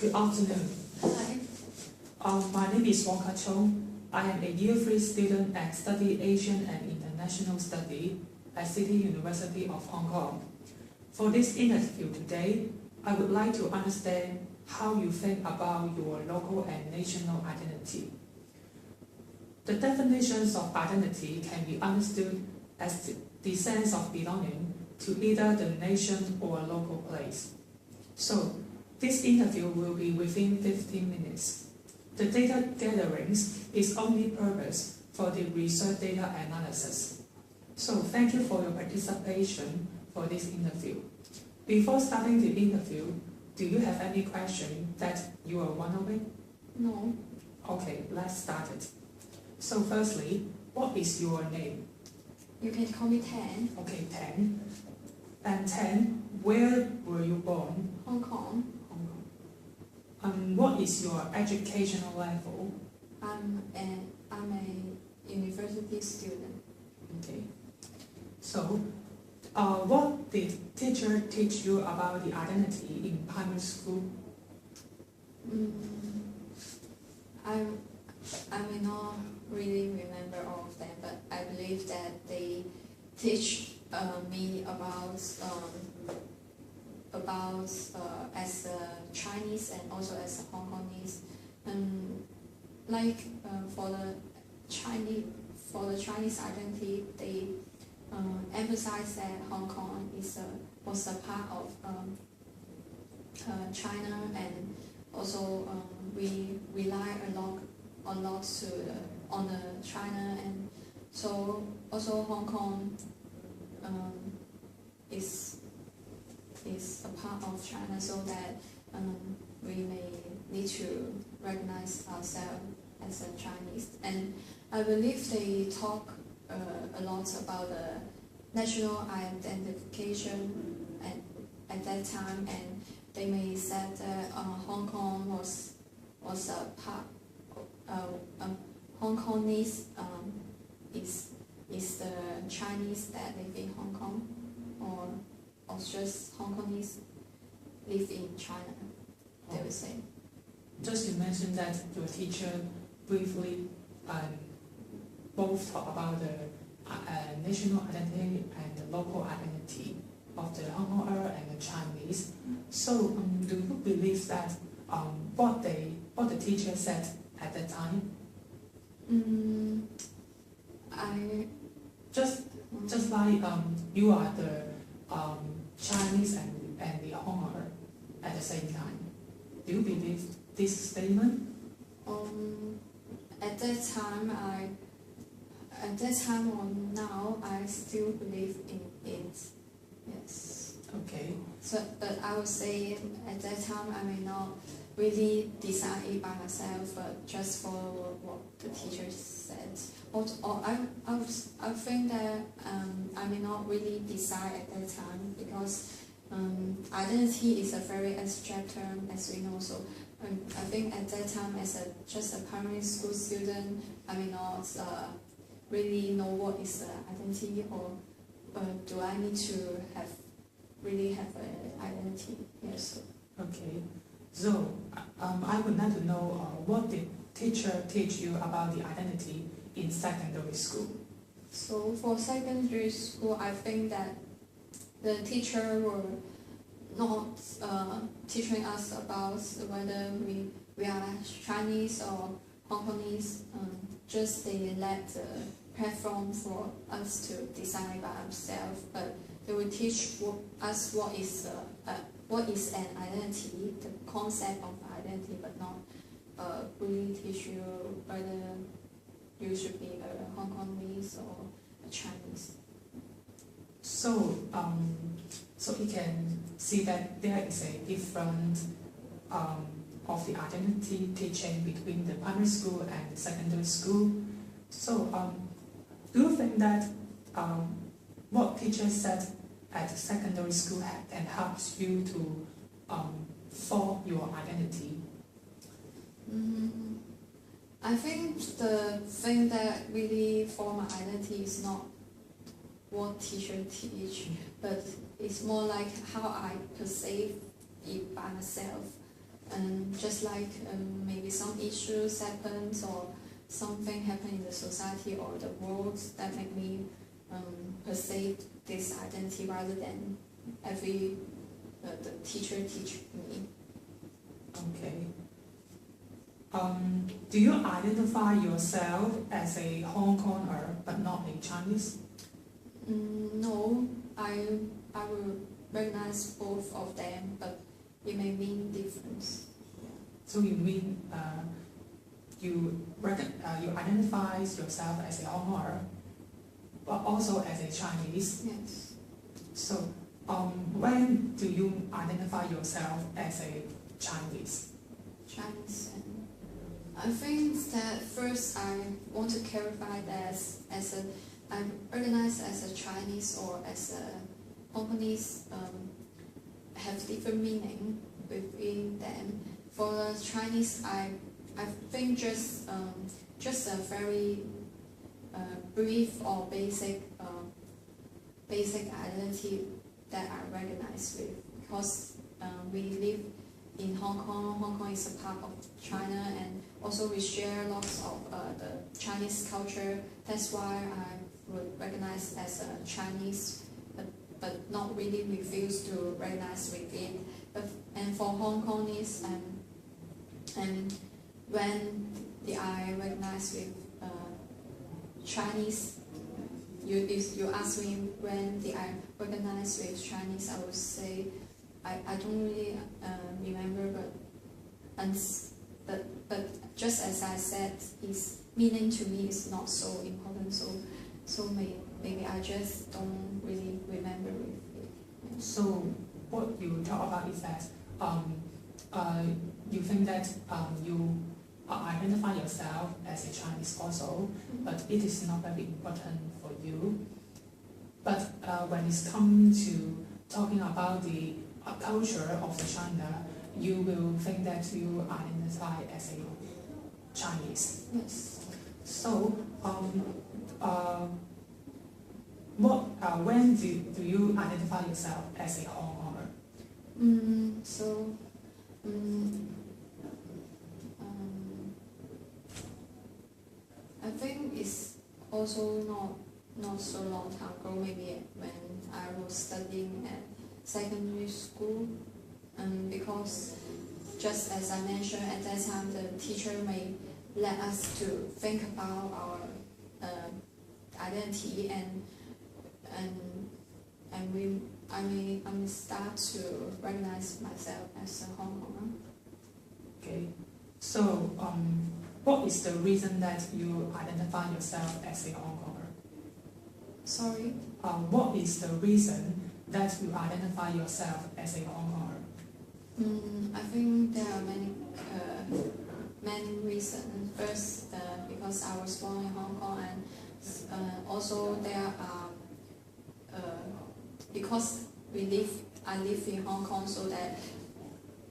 Good afternoon. Hi. My name is Ka Chung. I am a Year 3 student and study Asian and International Study at City University of Hong Kong. For this interview today, I would like to understand how you think about your local and national identity. The definitions of identity can be understood as the sense of belonging to either the nation or a local place. So, this interview will be within 15 minutes. The data gatherings is only purpose for the research data analysis. So thank you for your participation for this interview. Before starting the interview, do you have any question that you are wondering? No. Okay, let's start it. So firstly, what is your name? You can call me Tan. Okay, Tan. And Tan, where were you born? Hong Kong. Hong Kong. What is your educational level? I'm a university student. Okay. So, what did teacher teach you about the identity in primary school? I may not really remember all of them, but I believe that they teach me about as a Chinese and also as a Hong Kongese. For the Chinese identity, they emphasize that Hong Kong was a part of China, and also we rely a lot on the China, and so also Hong Kong is a part of China, so that we may need to recognize ourselves as a Chinese. And I believe they talk a lot about the national identification at that time, and they may say that Hong Kong was a part. Hong Kongese is the Chinese that live in Hong Kong, or just Hong Kongese live in China, they would say. Just you mentioned that your teacher briefly both talk about the national identity and the local identity of the Hong Konger and the Chinese. So, do you believe that what the teacher said at that time? Just like you are the Chinese and the Hong Konger at the same time. Do you believe this statement? At that time or now, I still believe in it. Yes. Okay. So, but I would say at that time I may not really decide it by myself, but just follow what the teacher said. Or I think that I may not really decide at that time, because identity is a very abstract term, as we know. So I think at that time, as just a primary school student, I may not really know what is the identity, or do I need to really have an identity? Yes. Okay. So I would like to know what did teacher teach you about the identity in secondary school? So for secondary school, I think that the teacher were not teaching us about whether we are Chinese or Hong Kongese. Just they let the platform for us to decide by ourselves, but they will teach us what is an identity, the concept of identity, but not really teach you whether you should be a Hong Kongese or a Chinese. So you can see that there is a difference of the identity teaching between the primary school and the secondary school. So do you think that what teacher said at secondary school can help you to form your identity? I think the thing that really form my identity is not what teacher teach, but it's more like how I perceive it by myself. And just like maybe some issues happens or something happen in the society or the world that make me perceive this identity rather than every the teacher teach me. Okay. Do you identify yourself as a Hong Konger but not a Chinese? No, I will recognize both of them, but it may mean difference. So you mean you identify yourself as a Hong Konger but also as a Chinese? Yes. So when do you identify yourself as a Chinese? Chinese. And I think that first I want to clarify that I'm recognized as a Chinese or as a Hong Kongese have different meaning within them. For the Chinese, I think just a very brief or basic identity that I recognize with, because we live in Hong Kong. Hong Kong is a part of China, and also we share lots of the Chinese culture. That's why I would recognize as a Chinese, but not really refuse to recognize with it. And for Hong Kongese, and when I recognize with Chinese, if you ask me when did I recognize with Chinese, I would say I don't really remember, but just as I said, its meaning to me is not so important. So maybe I just don't really remember with it. So what you talk about is that you think that you identify yourself as a Chinese also, but it is not very important for you. But when it's come to talking about the culture of the China, you will think that you identify as a Chinese. Yes. So when do you identify yourself as a Hong Konger? I think it's also not so long time ago, maybe when I was studying at secondary school, because just as I mentioned, at that time the teacher may let us to think about our identity, and I may start to recognize myself as a Hong Konger. Okay. So what is the reason that you identify yourself as a Hong Konger? Sorry? What is the reason that you identify yourself as a Hong Konger? I think there are many reasons. First, because I was born in Hong Kong, and also there are because I live in Hong Kong, so that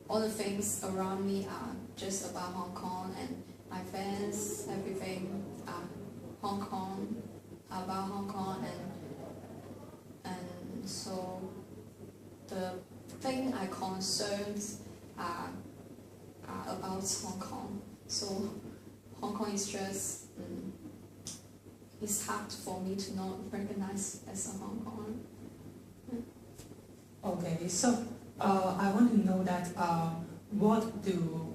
all the things around me are just about Hong Kong, and my friends, everything are Hong Kong, about Hong Kong, and so the thing I concerned are about Hong Kong. So Hong Kong is just it's hard for me to not recognize as a Hong Konger. Okay, so I want to know that what do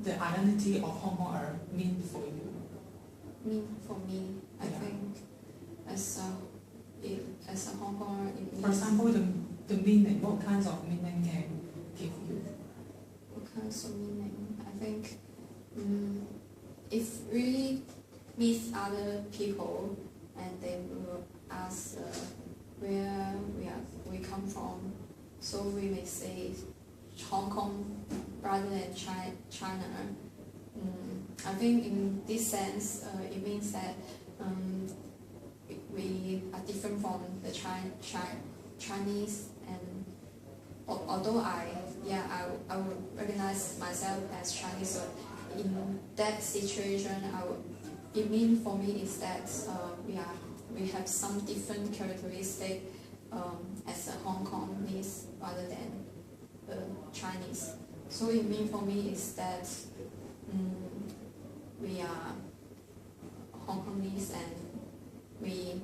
the identity of Hong Konger mean for you? For me, I think as a Hong Konger, it means. For example, the meaning. What kinds of meaning can give you? What kinds of meaning? I think if really meet other people and they will ask where we come from, so we may say Hong Kong rather than China. I think in this sense, it means that we are different from the Chinese, and although I would recognize myself as Chinese, but in that situation, it means for me is that we have some different characteristic as a Hong Kongese rather than Chinese. So it means for me is that we are Hong Kongese and we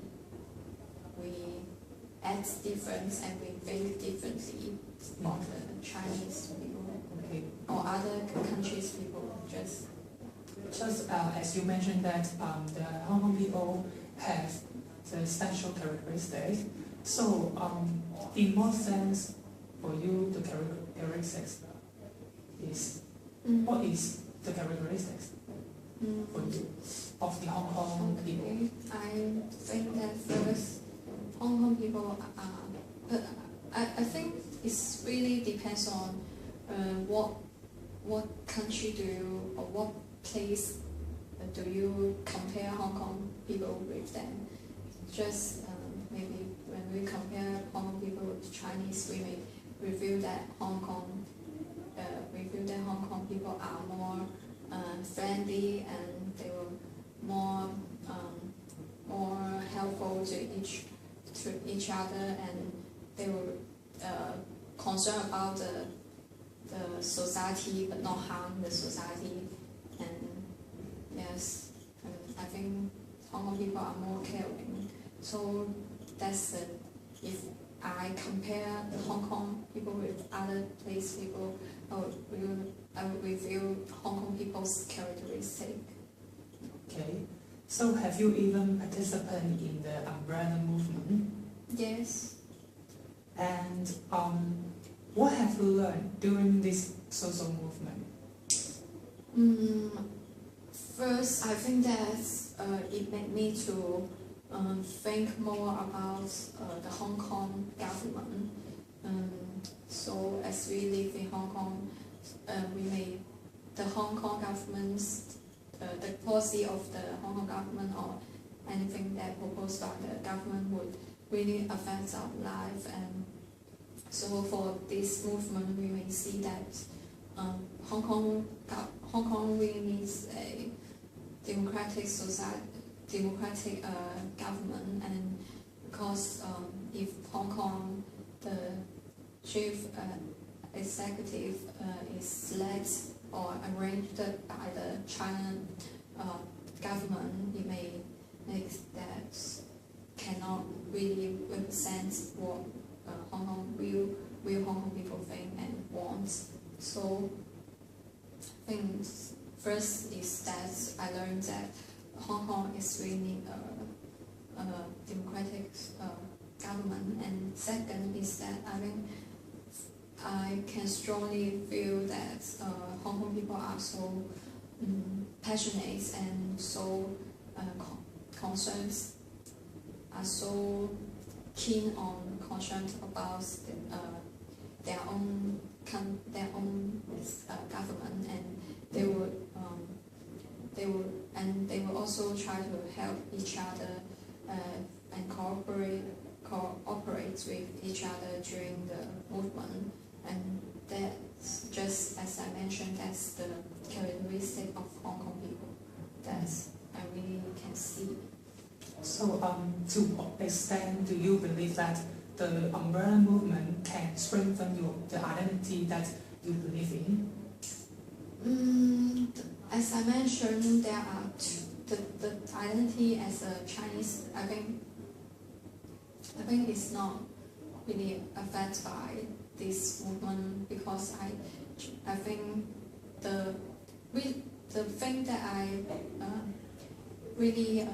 act different and we think differently from the Chinese people or other countries people. Just as you mentioned that the Hong Kong people have the special characteristics. So in what sense for you the characteristics is what is the characteristics for you of the Hong Kong people? I think that first Hong Kong people are, I think it's really depends on what country do you or what place do you compare Hong Kong people with them. Just maybe when we compare Hong Kong people with Chinese, we may review that Hong Kong people are more friendly and they were more helpful to each other, and they were concerned about the society but not harm the society. And yes, I think Hong Kong people are more caring. So that's if I compare the Hong Kong people with other place people, I would review Hong Kong people's characteristic. Okay. So have you even participated in the umbrella movement? Yes. And what have you learned during this social movement? First, I think that it made me to think more about the Hong Kong government. So as we live in Hong Kong, the Hong Kong government's the policy of the Hong Kong government or anything that proposed by the government would really affect our life. And so for this movement, we may see that Hong Kong really needs a democratic society, democratic government, and because if Hong Kong, the chief executive is led or arranged by the China government, it may make that cannot really represent what Hong Kong will Hong Kong people think and want. So I think first is that I learned that Hong Kong is really a democratic government, and second is that I can strongly feel that Hong Kong people are so passionate and so concerned, are so keen on concerned about their own government, and they will also try to help each other and cooperate with each other during the movement. And that's just as I mentioned, that's the characteristic of Hong Kong people that I really can see. So to what extent do you believe that the umbrella movement can strengthen the identity that you believe in? As I mentioned, there are the identity as a Chinese. I think it's not really affected by this movement, because I think the thing that I really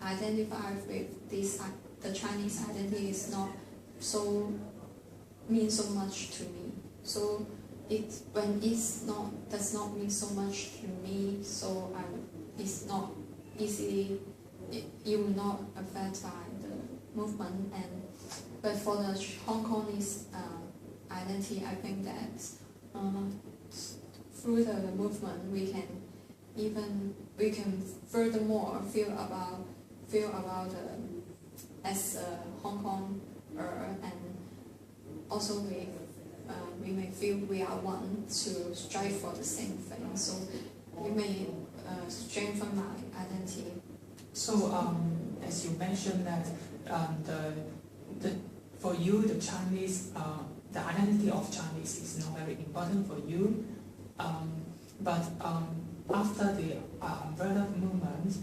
identify with this the Chinese identity is not so mean so much to me. So when it's not does not mean so much to me, so it's not easily it will not affect by the movement. And but for the Hong Kongese identity, I think that through the movement we can furthermore feel about as Hong Kong, and also we may feel we are one to strive for the same thing. So it may strengthen my identity. So as you mentioned that for you, the Chinese, the identity of Chinese is not very important for you. But after the umbrella movement,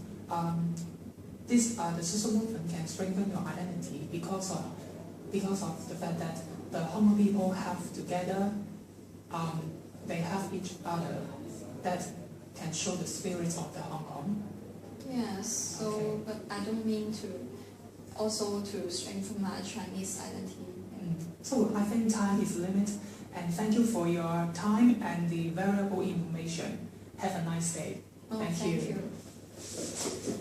the social movement can strengthen your identity because of the fact that the Hong Kong people have together, they have each other that can show the spirit of the Hong Kong. Yes, so, Okay. but I don't mean to also to strengthen my Chinese identity. So I think time is limited, and thank you for your time and the valuable information. Have a nice day. Oh, Thank thank you. you.